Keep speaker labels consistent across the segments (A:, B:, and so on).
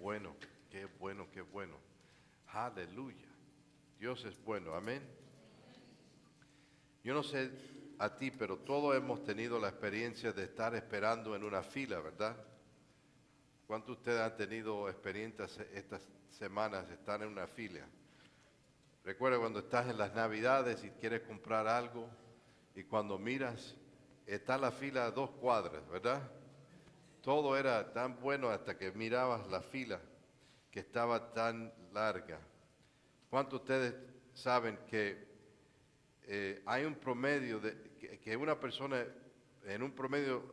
A: bueno, qué bueno, qué bueno. Aleluya. Dios es bueno, amén. Yo no sé a ti, pero todos hemos tenido la experiencia de estar esperando en una fila, ¿verdad? ¿Cuántos de ustedes han tenido experiencias estas semanas de estar en una fila? Recuerda cuando estás en las Navidades y quieres comprar algo y cuando miras, está la fila a 2 cuadras, ¿verdad? Todo era tan bueno hasta que mirabas la fila que estaba tan larga. ¿Cuántos de ustedes saben que hay un promedio que una persona en un promedio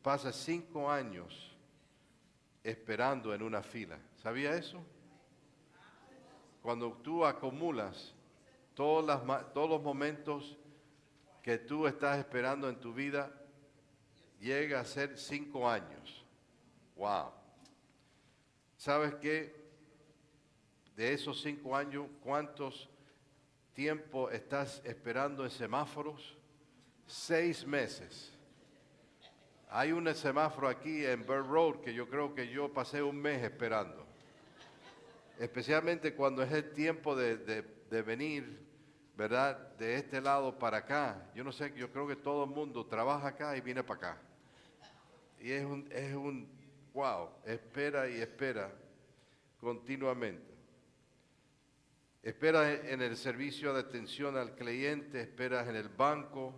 A: pasa 5 años esperando en una fila? ¿Sabía eso? Cuando tú acumulas todos los momentos que tú estás esperando en tu vida, llega a ser 5 años. Wow. ¿Sabes qué? De esos 5 años, ¿cuántos tiempo estás esperando en semáforos? 6 meses. Hay un semáforo aquí en Bird Road que yo creo que yo pasé un mes esperando. Especialmente cuando es el tiempo de venir, ¿verdad? De este lado para acá. Yo no sé, yo creo que todo el mundo trabaja acá y viene para acá. Y es un wow, espera y espera continuamente. Esperas en el servicio de atención al cliente, esperas en el banco,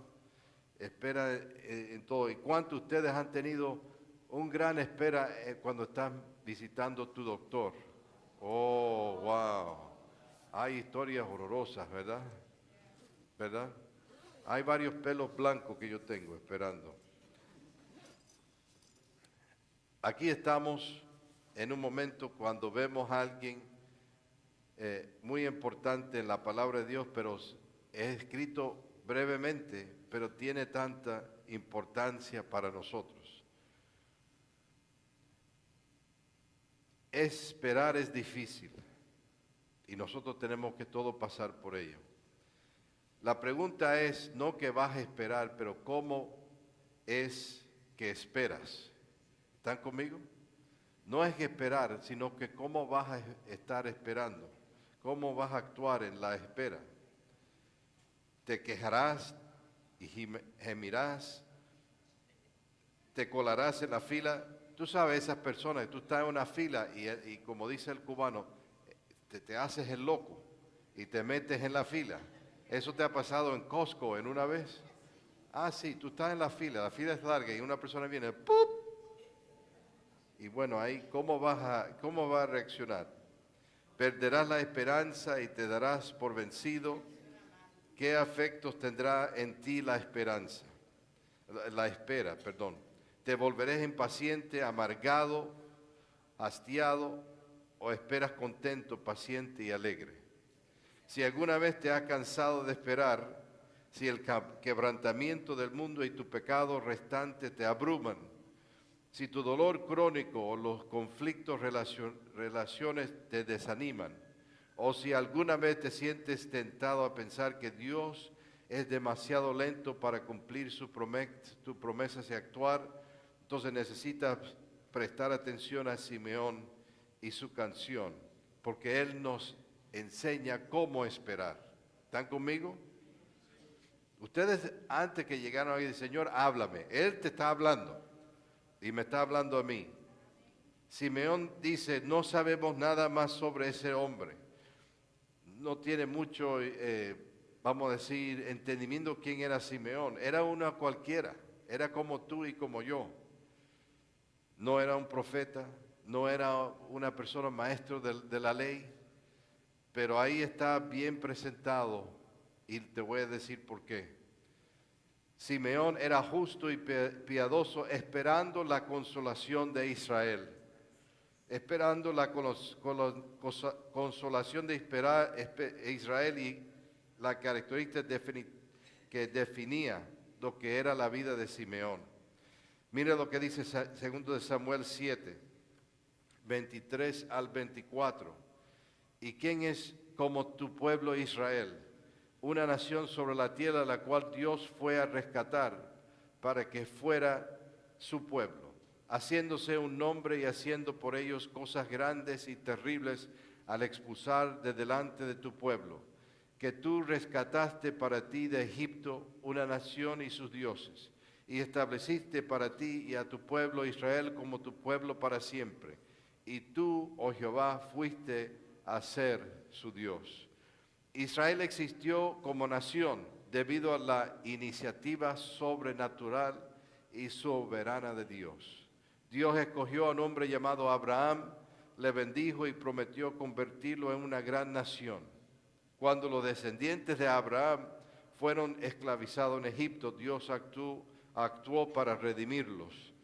A: esperas en todo. ¿Y cuántos de ustedes han tenido un gran espera cuando están visitando tu doctor? Oh, wow. Hay historias horrorosas, ¿verdad? ¿Verdad? Hay varios pelos blancos que yo tengo esperando. Aquí estamos en un momento cuando vemos a alguien muy importante en la palabra de Dios, pero es escrito brevemente, pero tiene tanta importancia para nosotros. Esperar es difícil y nosotros tenemos que todo pasar por ello. La pregunta es no que vas a esperar, pero cómo es que esperas. ¿Están conmigo? No es esperar, sino que cómo vas a estar esperando, cómo vas a actuar en la espera. Te quejarás y gemirás, te colarás en la fila. Tú sabes, esas personas, tú estás en una fila y como dice el cubano, te haces el loco y te metes en la fila. ¿Eso te ha pasado en Costco en una vez? Ah, sí, tú estás en la fila es larga y una persona viene, ¡pup! Y bueno, ahí, ¿cómo vas a reaccionar? Perderás la esperanza y te darás por vencido. ¿Qué efectos tendrá en ti la esperanza? La espera, perdón. ¿Te volverás impaciente, amargado, hastiado o esperas contento, paciente y alegre? Si alguna vez te has cansado de esperar, si el quebrantamiento del mundo y tu pecado restante te abruman, si tu dolor crónico o los conflictos relaciones te desaniman, o si alguna vez te sientes tentado a pensar que Dios es demasiado lento para cumplir sus promesas y actuar, entonces necesitas prestar atención a Simeón y su canción, porque él nos enseña cómo esperar. ¿Están conmigo? Ustedes antes que llegaron ahí, Señor, háblame. Él te está hablando y me está hablando a mí. Simeón dice, no sabemos nada más sobre ese hombre. No tiene mucho, vamos a decir, entendimiento quién era Simeón. Era uno cualquiera, era como tú y como yo. No era un profeta, no era una persona maestro de la ley, pero ahí está bien presentado y te voy a decir por qué. Simeón era justo y piadoso, esperando la consolación de Israel, esperando la consolación de Israel y la característica que definía lo que era la vida de Simeón. Mira lo que dice 2 Samuel 7, 23 al 24. ¿Y quién es como tu pueblo Israel? Una nación sobre la tierra la cual Dios fue a rescatar para que fuera su pueblo. haciéndose un nombre y haciendo por ellos cosas grandes y terribles al expulsar de delante de tu pueblo, que tú rescataste para ti de Egipto una nación y sus dioses, y estableciste para ti y a tu pueblo Israel como tu pueblo para siempre. Y tú, oh Jehová, fuiste a ser su Dios. Israel existió como nación debido a la iniciativa sobrenatural y soberana de Dios. Dios escogió a un hombre llamado Abraham, le bendijo y prometió convertirlo en una gran nación. Cuando los descendientes de Abraham fueron esclavizados en Egipto, Dios actuó para redimirlos.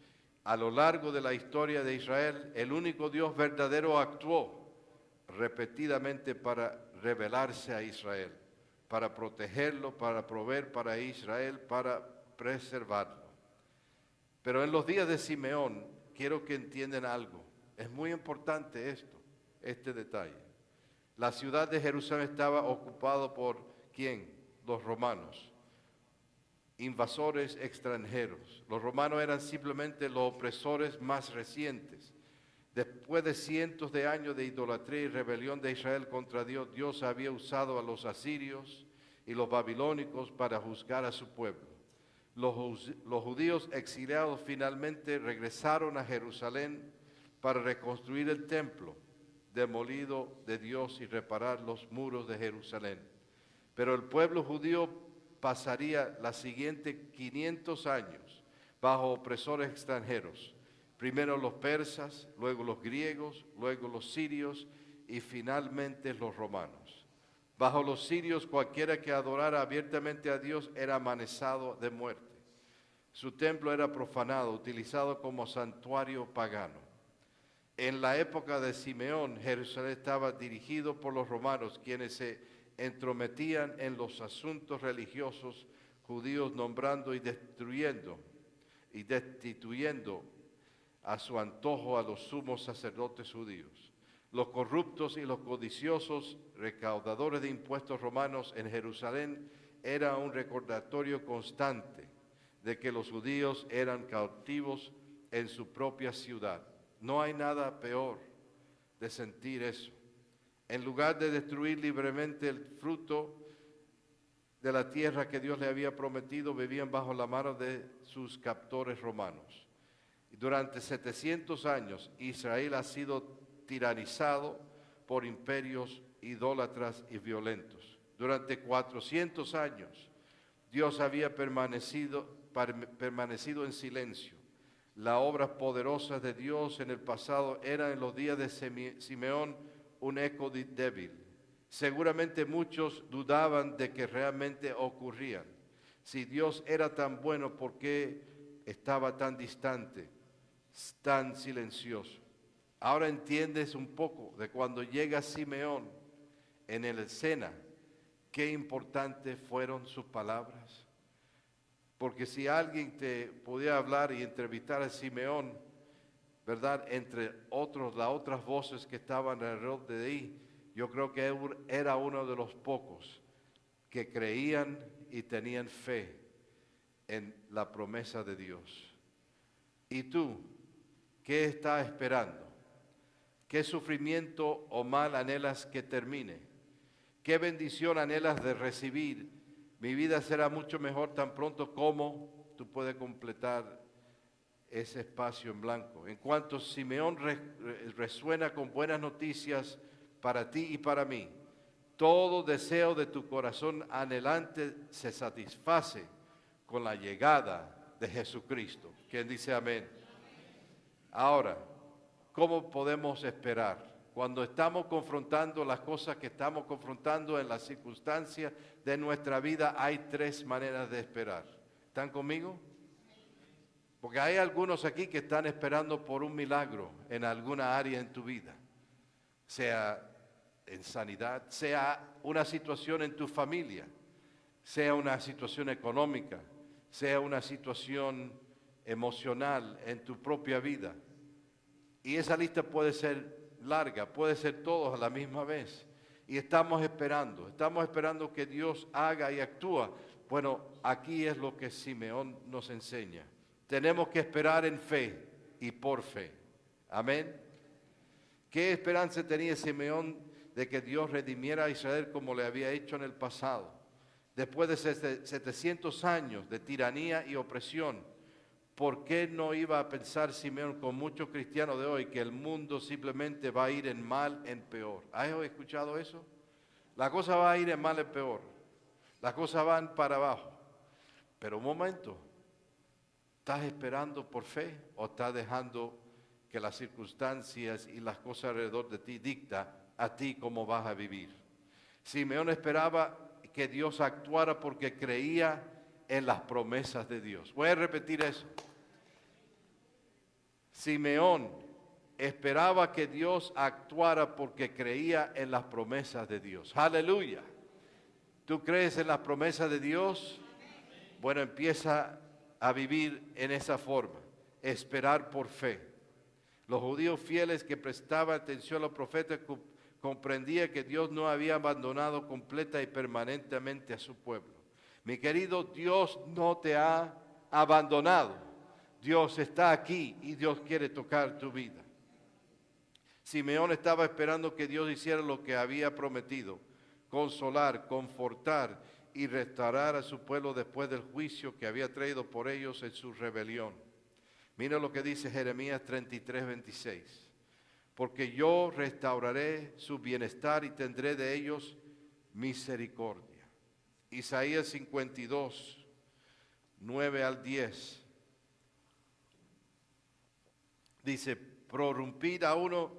A: A lo largo de la historia de Israel, el único Dios verdadero actuó repetidamente para revelarse a Israel, para protegerlo, para proveer para Israel, para preservarlo. Pero en los días de Simeón, quiero que entiendan algo. Es muy importante este detalle. La ciudad de Jerusalén estaba ocupada por ¿quién? Los romanos, invasores extranjeros. Los romanos eran simplemente los opresores más recientes. Después de cientos de años de idolatría y rebelión de Israel contra Dios, Dios había usado a los asirios y los babilónicos para juzgar a su pueblo. Los judíos exiliados finalmente regresaron a Jerusalén para reconstruir el templo demolido de Dios y reparar los muros de Jerusalén. Pero el pueblo judío pasaría los siguientes 500 años bajo opresores extranjeros. Primero los persas, luego los griegos, luego los sirios y finalmente los romanos. Bajo los sirios, cualquiera que adorara abiertamente a Dios era amenazado de muerte. Su templo era profanado, utilizado como santuario pagano. En la época de Simeón, Jerusalén estaba dirigido por los romanos, quienes se entrometían en los asuntos religiosos judíos, nombrando y destruyendo y destituyendo a su antojo a los sumos sacerdotes judíos. Los corruptos y los codiciosos recaudadores de impuestos romanos en Jerusalén era un recordatorio constante de que los judíos eran cautivos en su propia ciudad. No hay nada peor de sentir eso. En lugar de destruir libremente el fruto de la tierra que Dios le había prometido, vivían bajo la mano de sus captores romanos. Durante 700 años, Israel ha sido tiranizado por imperios idólatras y violentos. Durante 400 años, Dios había permanecido en silencio. Las obras poderosas de Dios en el pasado eran en los días de Simeón un eco débil. Seguramente muchos dudaban de que realmente ocurrían. Si Dios era tan bueno, ¿por qué estaba tan distante, tan silencioso? Ahora entiendes un poco de cuando llega Simeón en el escena, qué importantes fueron sus palabras. Porque si alguien te podía hablar y entrevistar a Simeón, ¿verdad? Entre otros, las otras voces que estaban alrededor de ahí, yo creo que era uno de los pocos que creían y tenían fe en la promesa de Dios. ¿Y tú qué estás esperando? ¿Qué sufrimiento o mal anhelas que termine? ¿Qué bendición anhelas de recibir? Mi vida será mucho mejor tan pronto como tú puedes completar ese espacio en blanco. En cuanto Simeón resuena con buenas noticias para ti y para mí, todo deseo de tu corazón anhelante se satisface con la llegada de Jesucristo. ¿Quién dice amén? Ahora, ¿cómo podemos esperar? Cuando estamos confrontando las cosas que estamos confrontando en las circunstancias de nuestra vida, hay tres maneras de esperar. ¿Están conmigo? Porque hay algunos aquí que están esperando por un milagro en alguna área en tu vida, sea en sanidad, sea una situación en tu familia, sea una situación económica, sea una situación emocional en tu propia vida. Y esa lista puede ser larga, puede ser todos a la misma vez. Y estamos esperando que Dios haga y actúa. Bueno, aquí es lo que Simeón nos enseña. Tenemos que esperar en fe. y por fe. Amén. ¿Qué esperanza tenía Simeón de que Dios redimiera a Israel como le había hecho en el pasado? Después de 700 años de tiranía y opresión, ¿por qué no iba a pensar Simeón con muchos cristianos de hoy que el mundo simplemente va a ir en mal en peor? ¿Has escuchado eso? La cosa va a ir en mal en peor. Las cosas van para abajo. Pero un momento, ¿estás esperando por fe o estás dejando que las circunstancias y las cosas alrededor de ti dicta a ti cómo vas a vivir? Simeón esperaba que Dios actuara porque creía en las promesas de Dios. Voy a repetir eso. Simeón esperaba que Dios actuara porque creía en las promesas de Dios. Aleluya. ¿Tú crees en las promesas de Dios? Bueno, empieza a vivir en esa forma, esperar por fe. Los judíos fieles que prestaban atención a los profetas comprendían que Dios no había abandonado completa y permanentemente a su pueblo. Mi querido, Dios no te ha abandonado. Dios está aquí y Dios quiere tocar tu vida. Simeón estaba esperando que Dios hiciera lo que había prometido: consolar, confortar y restaurar a su pueblo después del juicio que había traído por ellos en su rebelión. Mira lo que dice Jeremías 33:26. Porque yo restauraré su bienestar y tendré de ellos misericordia. Isaías 52, 9 al 10. Dice: prorrumpid a uno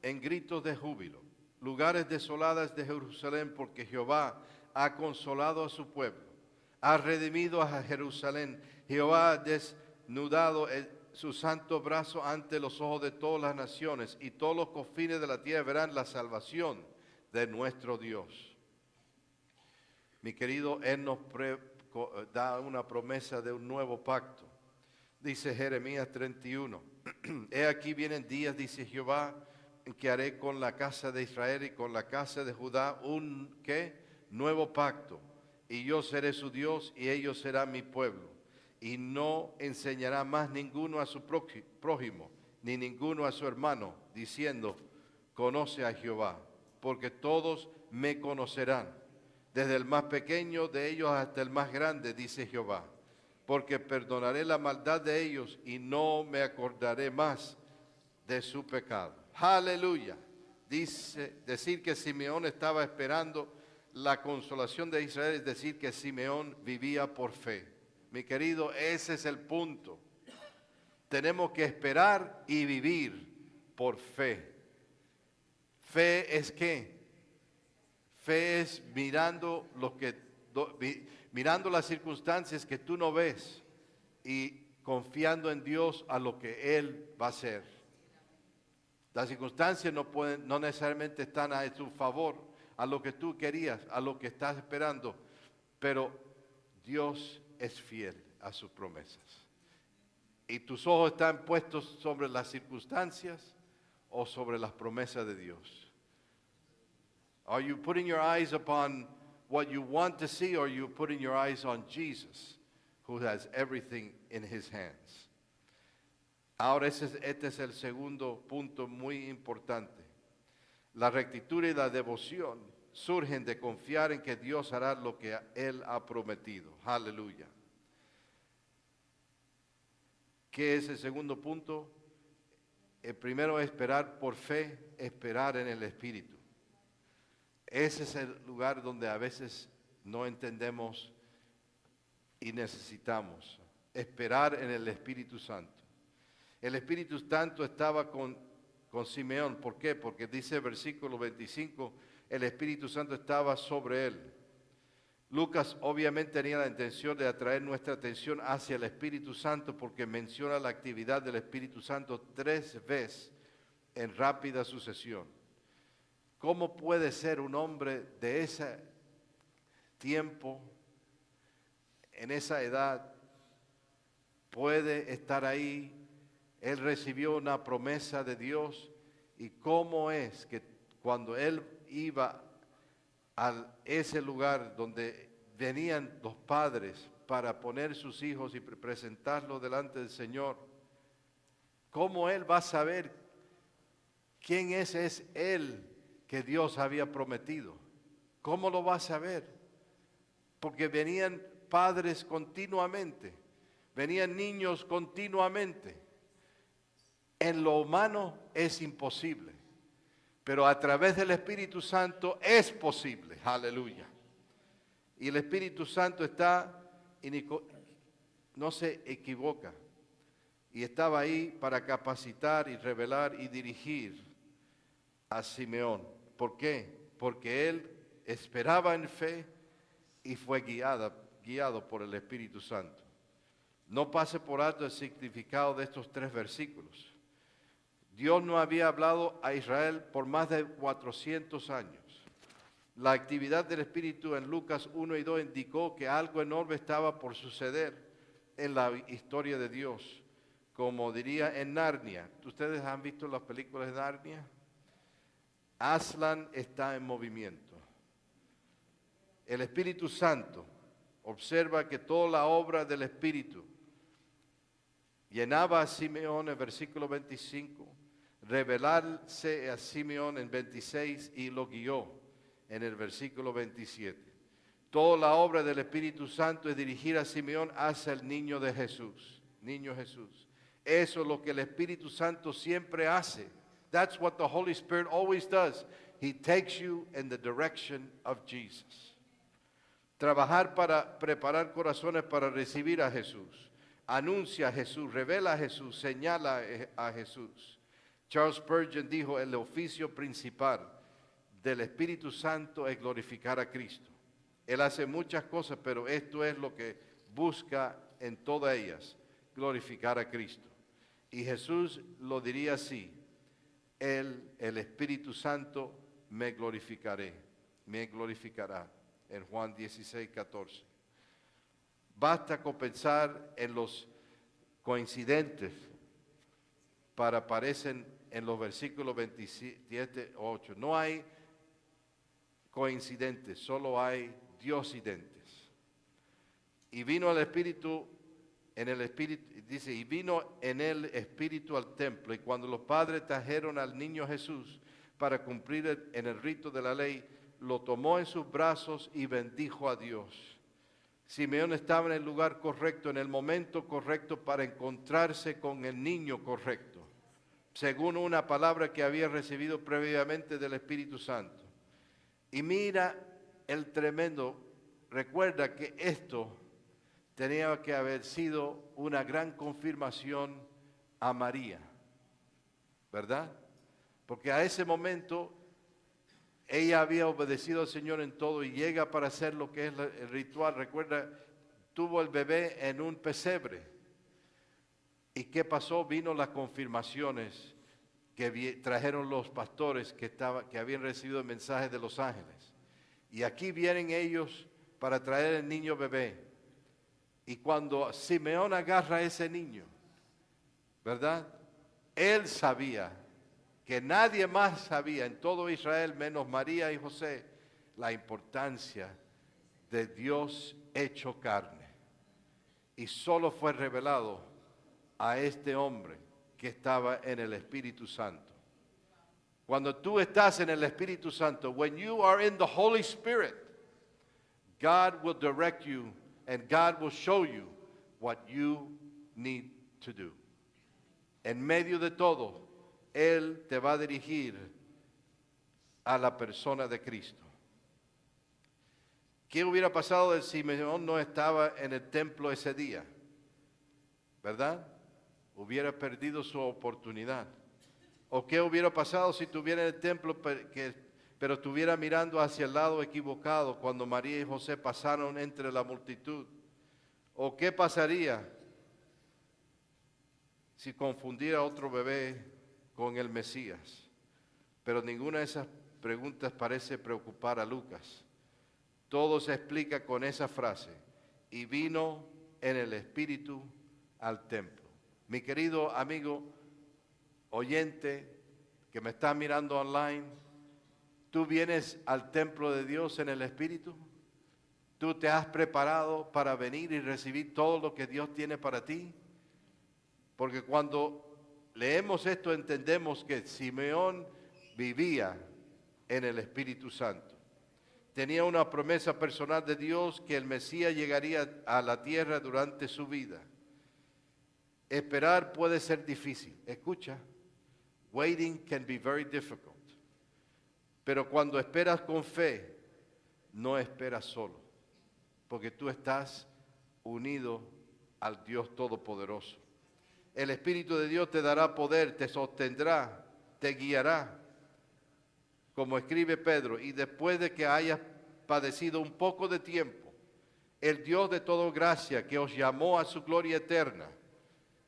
A: en gritos de júbilo, lugares desoladas de Jerusalén, porque Jehová ha consolado a su pueblo, ha redimido a Jerusalén. Jehová ha desnudado su santo brazo ante los ojos de todas las naciones, y todos los confines de la tierra verán la salvación de nuestro Dios. Mi querido, Él nos da una promesa de un nuevo pacto. Dice Jeremías 31, he aquí vienen días, dice Jehová, en que haré con la casa de Israel y con la casa de Judá un ¿qué? Nuevo pacto, y yo seré su Dios y ellos serán mi pueblo. Y no enseñará más ninguno a su prójimo, ni ninguno a su hermano, diciendo: conoce a Jehová, porque todos me conocerán, desde el más pequeño de ellos hasta el más grande, dice Jehová. Porque perdonaré la maldad de ellos y no me acordaré más de su pecado. Aleluya. Dice, decir que Simeón estaba esperando la consolación de Israel, es decir, que Simeón vivía por fe. Mi querido, ese es el punto. Tenemos que esperar y vivir por fe. Fe es ¿qué? Fe es mirando mirando las circunstancias que tú no ves y confiando en Dios a lo que Él va a hacer. Las circunstancias no necesariamente están a tu favor, a lo que tú querías, a lo que estás esperando, pero Dios es fiel a sus promesas. ¿Y tus ojos están puestos sobre las circunstancias o sobre las promesas de Dios? Are you putting your eyes upon what you want to see, or are you putting your eyes on Jesus, who has everything in his hands? Ahora este es el segundo punto muy importante. La rectitud y la devoción surgen de confiar en que Dios hará lo que Él ha prometido. Aleluya. ¿Qué es el segundo punto? El primero es esperar por fe, esperar en el Espíritu. Ese es el lugar donde a veces no entendemos y necesitamos esperar en el Espíritu Santo. El Espíritu Santo estaba con Simeón. ¿Por qué? Porque dice el versículo 25, el Espíritu Santo estaba sobre él. Lucas obviamente tenía la intención de atraer nuestra atención hacia el Espíritu Santo, porque menciona la actividad del Espíritu Santo 3 veces en rápida sucesión. ¿Cómo puede ser un hombre de ese tiempo, en esa edad, puede estar ahí? Él recibió una promesa de Dios, y cómo es que cuando él iba a ese lugar donde venían los padres para poner sus hijos y presentarlos delante del Señor, ¿Cómo él va a saber quién es él que Dios había prometido? ¿Cómo lo va a saber? Porque venían padres continuamente, venían niños continuamente. En lo humano es imposible, pero a través del Espíritu Santo es posible. Aleluya. Y el Espíritu Santo está, y no se equivoca, y estaba ahí para capacitar y revelar y dirigir a Simeón. ¿Por qué? Porque él esperaba en fe y fue guiado por el Espíritu Santo. No pase por alto el significado de estos 3 versículos. Dios no había hablado a Israel por más de 400 años. La actividad del Espíritu en Lucas 1 y 2 indicó que algo enorme estaba por suceder en la historia de Dios. Como diría en Narnia. ¿Ustedes han visto las películas de Narnia? Aslan está en movimiento. El Espíritu Santo observa que toda la obra del Espíritu llenaba a Simeón en versículo 25, revelarse a Simeón en 26 y lo guió en el versículo 27. Toda la obra del Espíritu Santo es dirigir a Simeón hacia el niño de Jesús, niño Jesús. Eso es lo que el Espíritu Santo siempre hace. That's what the Holy Spirit always does. He takes you in the direction of Jesus. Trabajar para preparar corazones para recibir a Jesús. Anuncia a Jesús, revela a Jesús, señala a Jesús. Charles Spurgeon dijo, el oficio principal del Espíritu Santo es glorificar a Cristo. Él hace muchas cosas, pero esto es lo que busca en todas ellas, glorificar a Cristo. Y Jesús lo diría así, el Espíritu Santo me glorificará en Juan 16, 14. Basta con pensar en los coincidentes para aparecen en los versículos 27, 8. No hay coincidentes, solo hay diosidentes. Y vino el Espíritu, dice, y vino en el Espíritu al templo, y cuando los padres trajeron al niño Jesús para cumplir en el rito de la ley, lo tomó en sus brazos y bendijo a Dios. Simeón estaba en el lugar correcto, en el momento correcto para encontrarse con el niño correcto, según una palabra que había recibido previamente del Espíritu Santo. Y mira el tremendo, recuerda que esto tenía que haber sido una gran confirmación a María, ¿verdad? Porque a ese momento ella había obedecido al Señor en todo y llega para hacer lo que es el ritual. Recuerda, tuvo el bebé en un pesebre. ¿Y qué pasó? Vino las confirmaciones que trajeron los pastores que habían recibido el mensaje de los ángeles. Y aquí vienen ellos para traer el niño bebé. Y cuando Simeón agarra a ese niño, ¿verdad? Él sabía que nadie más sabía en todo Israel, menos María y José, la importancia de Dios hecho carne. Y solo fue revelado a este hombre que estaba en el Espíritu Santo. Cuando tú estás en el Espíritu Santo, when you are in the Holy Spirit, God will direct you and God will show you what you need to do. En medio de todo, Él te va a dirigir a la persona de Cristo. ¿Qué hubiera pasado si Simeón no estaba en el templo ese día? ¿Verdad? Hubiera perdido su oportunidad. ¿O qué hubiera pasado si estuviera en el templo pero estuviera mirando hacia el lado equivocado cuando María y José pasaron entre la multitud? ¿O qué pasaría si confundiera a otro bebé con el Mesías? Pero ninguna de esas preguntas parece preocupar a Lucas. Todo se explica con esa frase: y vino en el Espíritu al templo. Mi querido amigo oyente que me está mirando online, ¿tú vienes al templo de Dios en el Espíritu? ¿Tú te has preparado para venir y recibir todo lo que Dios tiene para ti? Porque cuando leemos esto, entendemos que Simeón vivía en el Espíritu Santo. Tenía una promesa personal de Dios que el Mesías llegaría a la tierra durante su vida. Esperar puede ser difícil. Escucha, waiting can be very difficult. Pero cuando esperas con fe, no esperas solo, porque tú estás unido al Dios Todopoderoso. El Espíritu de Dios te dará poder, te sostendrá, te guiará, como escribe Pedro, y después de que hayas padecido un poco de tiempo, el Dios de toda gracia que os llamó a su gloria eterna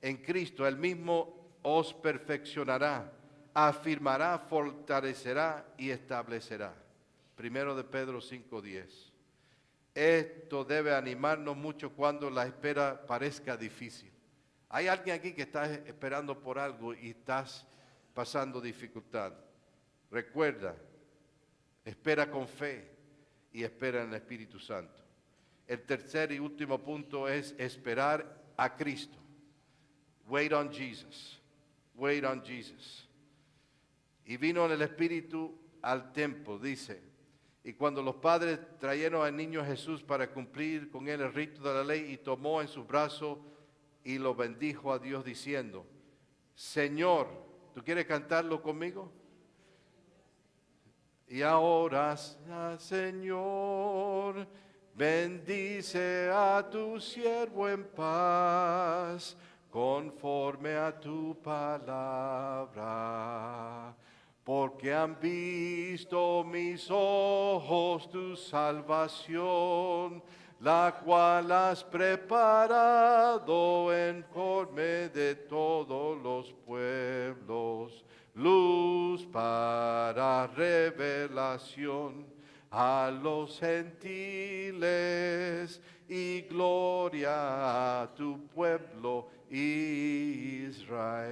A: en Cristo, Él mismo os perfeccionará, afirmará, fortalecerá y establecerá. Primero de Pedro 5:10. Esto debe animarnos mucho cuando la espera parezca difícil. Hay alguien aquí que está esperando por algo y estás pasando dificultad. Recuerda, espera con fe y espera en el Espíritu Santo. El tercer y último punto es esperar a Cristo. Wait on Jesus. Wait on Jesus. Y vino en el Espíritu al templo, dice. Y cuando los padres trajeron al niño Jesús para cumplir con él el rito de la ley, y tomó en sus brazos y lo bendijo a Dios diciendo, Señor, ¿tú quieres cantarlo conmigo? Y ahora, Señor, bendice a tu siervo en paz, conforme a tu palabra. Porque han visto mis ojos tu salvación, la cual has preparado en forma de todos los pueblos, luz para revelación a los gentiles y gloria a tu pueblo Israel.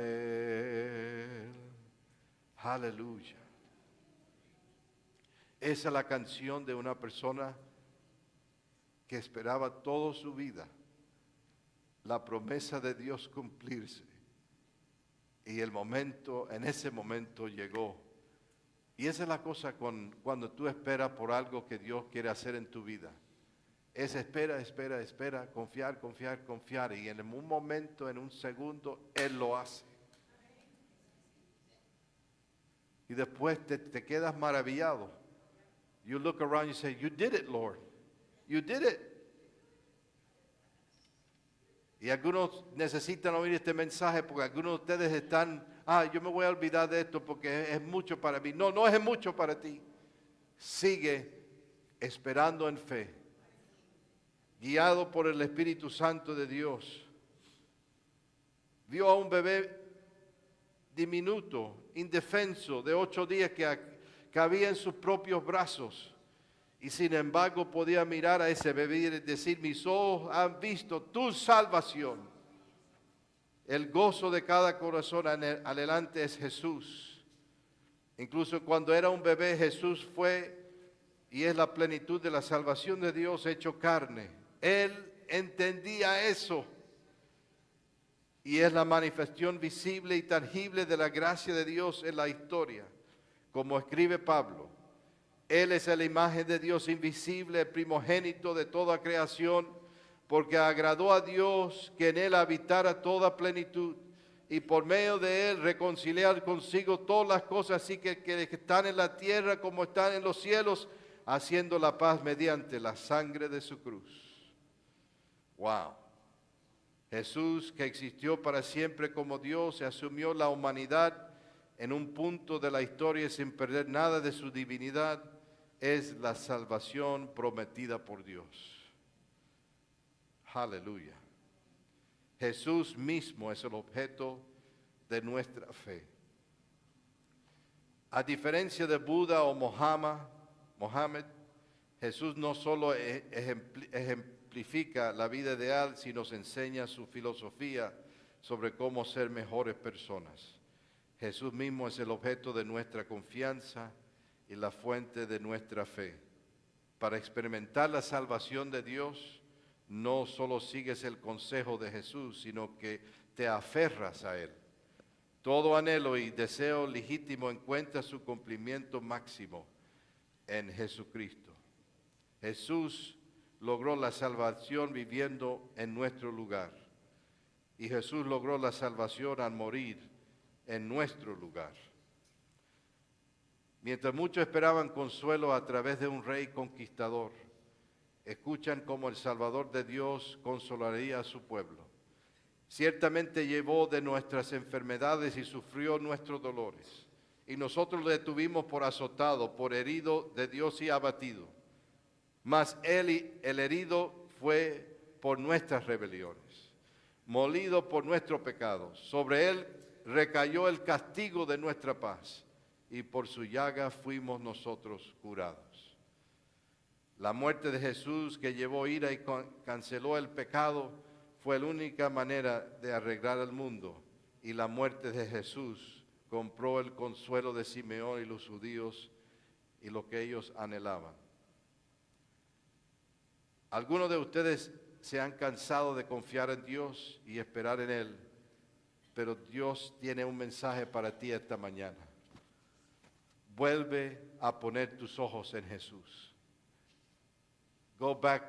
A: Aleluya. Esa es la canción de una persona que esperaba toda su vida la promesa de Dios cumplirse. Y en ese momento llegó. Y esa es la cosa cuando tú esperas por algo que Dios quiere hacer en tu vida. Es espera, espera, espera, confiar, confiar, confiar. Y en un momento, en un segundo, Él lo hace. Y después te quedas maravillado. You look around and you say, you did it, Lord. You did it. Y algunos necesitan oír este mensaje porque algunos de ustedes están, yo me voy a olvidar de esto porque es mucho para mí. No, no es mucho para ti. Sigue esperando en fe, guiado por el Espíritu Santo de Dios. Vio a un bebé diminuto, indefenso, de 8 días que cabía en sus propios brazos. Y sin embargo podía mirar a ese bebé y decir, mis ojos han visto tu salvación. El gozo de cada corazón adelante es Jesús. Incluso cuando era un bebé, Jesús fue y es la plenitud de la salvación de Dios hecho carne. Él entendía eso. Y es la manifestación visible y tangible de la gracia de Dios en la historia. Como escribe Pablo, Él es la imagen de Dios invisible, el primogénito de toda creación, porque agradó a Dios que en Él habitara toda plenitud, y por medio de Él reconciliar consigo todas las cosas, así que están en la tierra como están en los cielos, haciendo la paz mediante la sangre de su cruz. Wow. Jesús, que existió para siempre como Dios, se asumió la humanidad en un punto de la historia sin perder nada de su divinidad, es la salvación prometida por Dios. Aleluya. Jesús mismo es el objeto de nuestra fe. A diferencia de Buda o Mohammed, Jesús no solo ejemplifica la vida ideal, sino nos enseña su filosofía sobre cómo ser mejores personas. Jesús mismo es el objeto de nuestra confianza y la fuente de nuestra fe. Para experimentar la salvación de Dios, no solo sigues el consejo de Jesús, sino que te aferras a Él. Todo anhelo y deseo legítimo encuentra su cumplimiento máximo en Jesucristo. Jesús logró la salvación viviendo en nuestro lugar. Y Jesús logró la salvación al morir en nuestro lugar. Mientras muchos esperaban consuelo a través de un rey conquistador, escuchan cómo el Salvador de Dios consolaría a su pueblo. Ciertamente llevó de nuestras enfermedades y sufrió nuestros dolores. Y nosotros le tuvimos por azotado, por herido de Dios y abatido. Mas él, el herido, fue por nuestras rebeliones, molido por nuestro pecado. Sobre él recayó el castigo de nuestra paz, y por su llaga fuimos nosotros curados. La muerte de Jesús, que llevó ira y canceló el pecado, fue la única manera de arreglar el mundo. Y la muerte de Jesús compró el consuelo de Simeón y los judíos y lo que ellos anhelaban. Algunos de ustedes se han cansado de confiar en Dios y esperar en Él, pero Dios tiene un mensaje para ti esta mañana. Vuelve a poner tus ojos en Jesús. Go back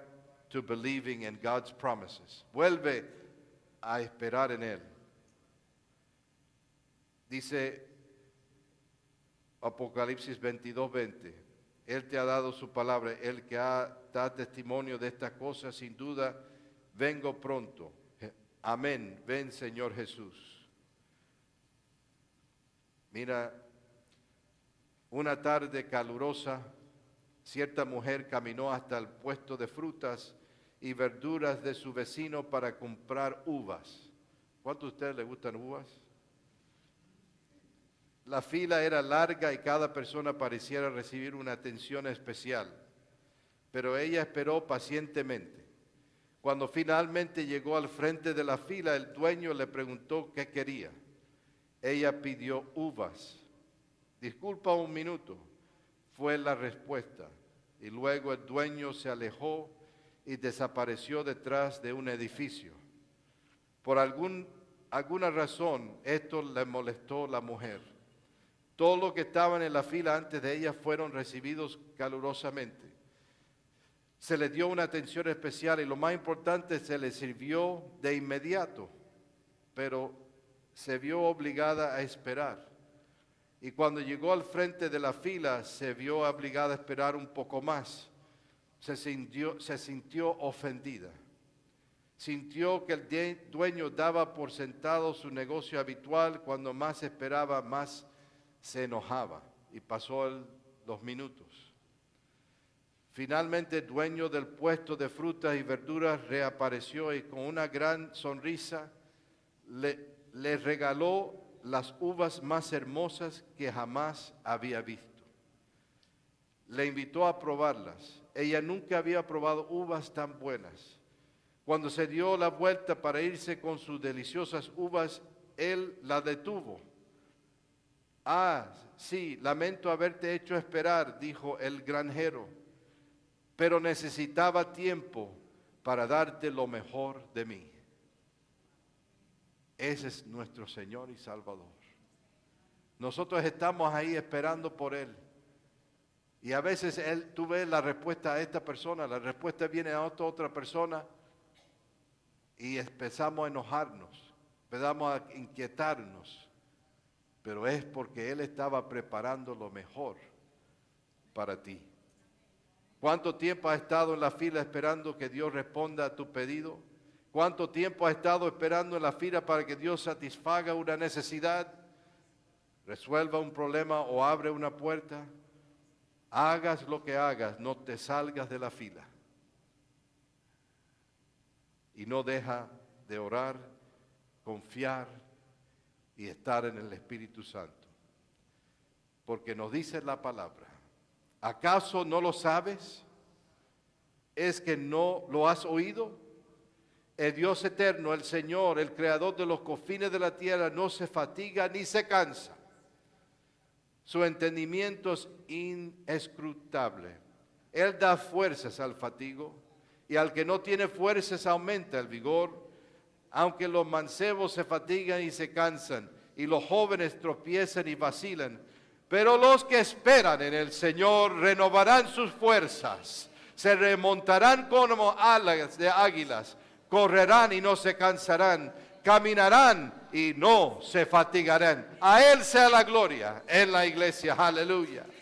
A: to believing in God's promises. Vuelve a esperar en Él. Dice Apocalipsis 22:20. Él te ha dado su palabra. El que da testimonio de estas cosas, sin duda, vengo pronto. Amén. Ven, Señor Jesús. Mira, una tarde calurosa, cierta mujer caminó hasta el puesto de frutas y verduras de su vecino para comprar uvas. ¿Cuántos de ustedes les gustan uvas? La fila era larga y cada persona pareciera recibir una atención especial, pero ella esperó pacientemente. Cuando finalmente llegó al frente de la fila, el dueño le preguntó qué quería. Ella pidió uvas. Disculpa un minuto, fue la respuesta. Y luego el dueño se alejó y desapareció detrás de un edificio. Por alguna razón, esto le molestó a la mujer. Todos los que estaban en la fila antes de ella fueron recibidos calurosamente. Se les dio una atención especial y lo más importante, se les sirvió de inmediato, pero se vio obligada a esperar. Y cuando llegó al frente de la fila, se vio obligada a esperar un poco más. Se sintió ofendida. Sintió que el dueño daba por sentado su negocio habitual. Cuando más esperaba, más se enojaba. Y pasó los minutos. Finalmente el dueño del puesto de frutas y verduras reapareció y con una gran sonrisa le regaló las uvas más hermosas que jamás había visto. Le invitó a probarlas. Ella nunca había probado uvas tan buenas. Cuando se dio la vuelta para irse con sus deliciosas uvas, él la detuvo. Ah, sí, lamento haberte hecho esperar, dijo el granjero, pero necesitaba tiempo para darte lo mejor de mí. Ese es nuestro Señor y Salvador. Nosotros estamos ahí esperando por Él. Y a veces tú ves la respuesta a esta persona, la respuesta viene a otra persona y empezamos a enojarnos, empezamos a inquietarnos. Pero es porque Él estaba preparando lo mejor para ti. ¿Cuánto tiempo has estado en la fila esperando que Dios responda a tu pedido? ¿Cuánto tiempo has estado esperando en la fila para que Dios satisfaga una necesidad, resuelva un problema o abre una puerta? Hagas lo que hagas, no te salgas de la fila. Y no deja de orar, confiar y estar en el Espíritu Santo. Porque nos dice la palabra, ¿acaso no lo sabes? ¿Es que no lo has oído? El Dios eterno, el Señor, el Creador de los confines de la tierra, no se fatiga ni se cansa. Su entendimiento es inescrutable. Él da fuerzas al fatigo y al que no tiene fuerzas aumenta el vigor. Aunque los mancebos se fatigan y se cansan y los jóvenes tropiezan y vacilan. Pero los que esperan en el Señor renovarán sus fuerzas, se remontarán como alas de águilas, correrán y no se cansarán, caminarán y no se fatigarán. A Él sea la gloria en la iglesia, aleluya.